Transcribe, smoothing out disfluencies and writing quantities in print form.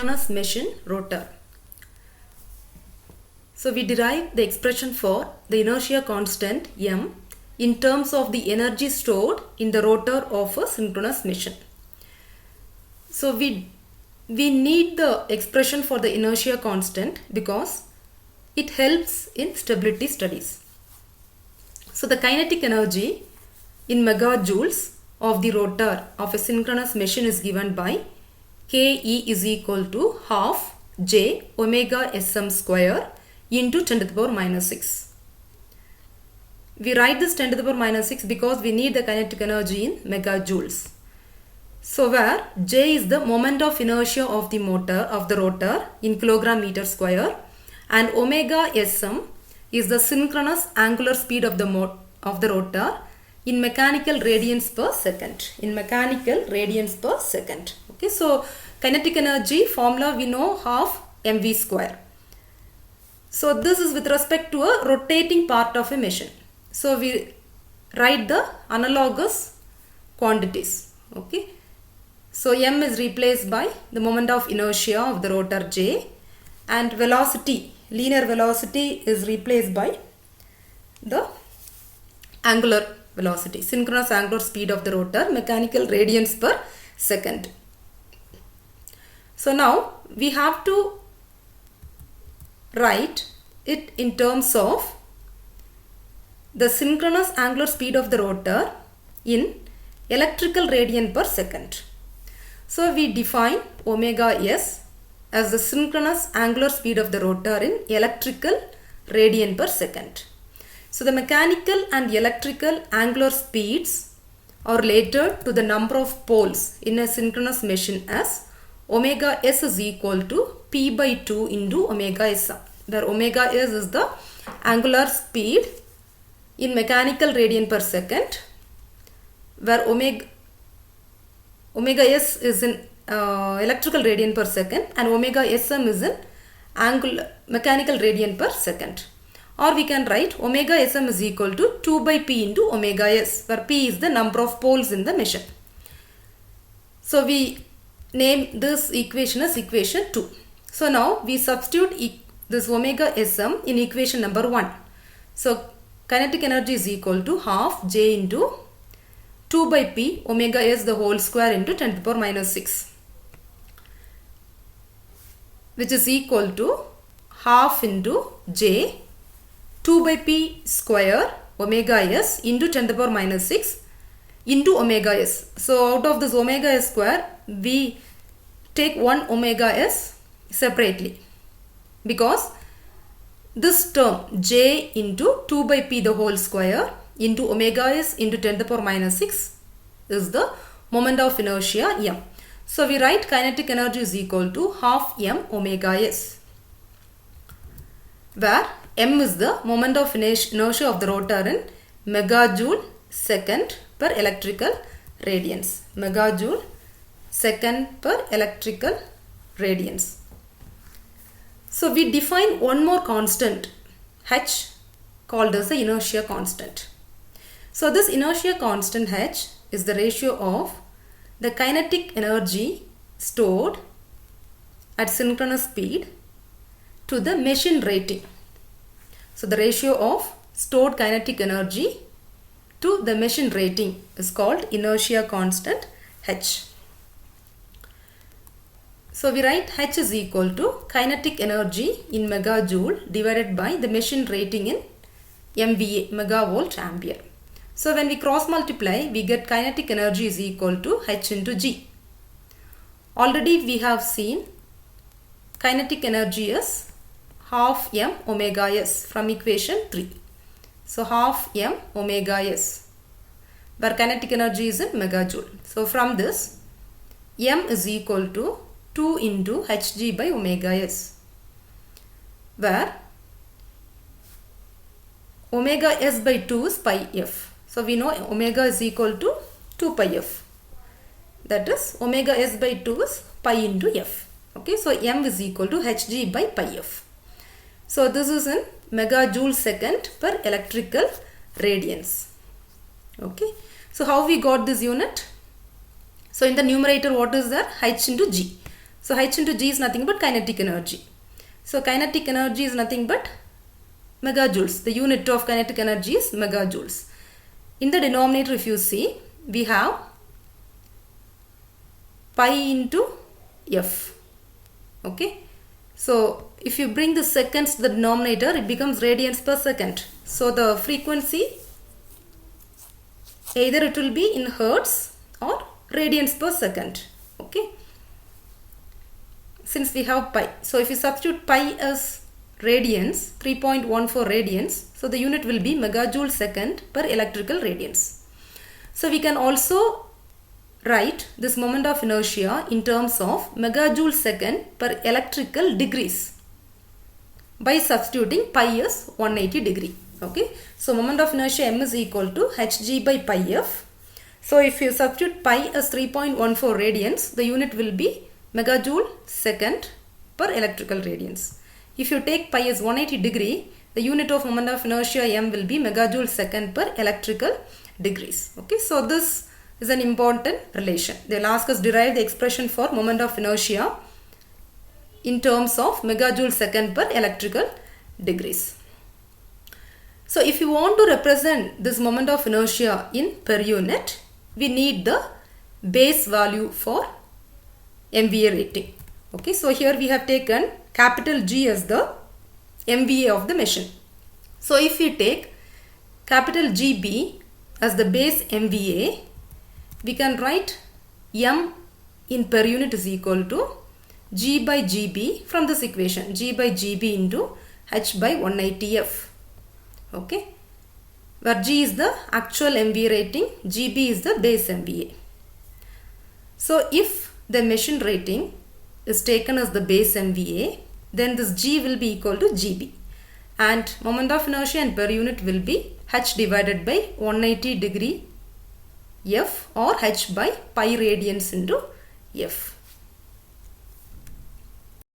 synchronous machine rotor. So we derive the expression for the inertia constant m in terms of the energy stored in the rotor of a synchronous machine. So we need the expression for the inertia constant because it helps in stability studies. So the kinetic energy in megajoules of the rotor of a synchronous machine is given by Ke is equal to half j omega sm square into 10 to the power minus 6. We write this 10 to the power minus 6 because we need the kinetic energy in megajoules. So where j is the moment of inertia of the rotor in kilogram meter square, and omega sm is the synchronous angular speed of the rotor in mechanical radians per second. Okay, so kinetic energy formula we know half mv square. So this is with respect to a rotating part of a machine. So we write the analogous quantities. Okay. So m is replaced by the moment of inertia of the rotor j, and velocity, linear velocity, is replaced by the angular velocity, synchronous angular speed of the rotor, mechanical radians per second. So now we have to write it in terms of the synchronous angular speed of the rotor in electrical radian per second. So we define omega s as the synchronous angular speed of the rotor in electrical radian per second. So the mechanical and electrical angular speeds are related to the number of poles in a synchronous machine as omega s is equal to p by 2 into omega sm, where omega s is the angular speed in mechanical radian per second, where omega s is in electrical radian per second and omega sm is in mechanical radian per second. Or we can write omega sm is equal to 2 by p into omega s, where p is the number of poles in the machine. So we name this equation as equation 2. So now we substitute this omega sm in equation number 1. So kinetic energy is equal to half j into 2 by p omega s the whole square into 10 to the power minus 6, which is equal to half into j 2 by p square omega s into 10 to the power minus 6 into omega s. So out of this omega s square we take one omega s separately, because this term j into 2 by p the whole square into omega s into 10 to the power minus 6 is the moment of inertia m. So we write kinetic energy is equal to half m omega s, where m is the moment of inertia of the rotor in megajoule second per electrical radians. Megajoule second per electrical radians. So we define one more constant h called as the inertia constant. So this inertia constant h is the ratio of the kinetic energy stored at synchronous speed to the machine rating. So the ratio of stored kinetic energy to the machine rating is called inertia constant h. So we write h is equal to kinetic energy in megajoule divided by the machine rating in MVA, megavolt ampere. So when we cross multiply, we get kinetic energy is equal to h into g. Already we have seen kinetic energy is half m omega s from equation 3. So half m omega s, where kinetic energy is in megajoule. So from this, m is equal to 2 into hg by omega s, where omega s by 2 is pi f. So we know omega is equal to 2 pi f. That is omega s by 2 is pi into f. Okay, so m is equal to hg by pi f. So this is in megajoule second per electrical radians. Okay, so how we got this unit? So in the numerator what is there? H into g. So H into G is nothing but kinetic energy. So kinetic energy is nothing but megajoules. The unit of kinetic energy is megajoules. In the denominator, if you see, we have pi into F. Okay. So if you bring the seconds to the denominator, it becomes radians per second. So the frequency, either it will be in hertz or radians per second. Okay. Since we have pi. So if you substitute pi as radians, 3.14 radians, so the unit will be megajoule second per electrical radians. So we can also write this moment of inertia in terms of megajoule second per electrical degrees by substituting pi as 180 degree. Okay. So moment of inertia M is equal to Hg by pi F. So if you substitute pi as 3.14 radians, the unit will be megajoule second per electrical radians. If you take pi as 180 degree, the unit of moment of inertia M will be megajoule second per electrical degrees. Okay, so this is an important relation. They will ask us derive the expression for moment of inertia in terms of megajoule second per electrical degrees. So if you want to represent this moment of inertia in per unit, we need the base value for MVA rating. Okay, so here we have taken capital G as the MVA of the machine. So if we take capital GB as the base MVA, we can write M in per unit is equal to G by GB from this equation, G by GB into H by 180F. Okay, where G is the actual MVA rating, GB is the base MVA. So if the machine rating is taken as the base MVA, then this G will be equal to GB, and moment of inertia and per unit will be H divided by 180 degree F or H by pi radians into F.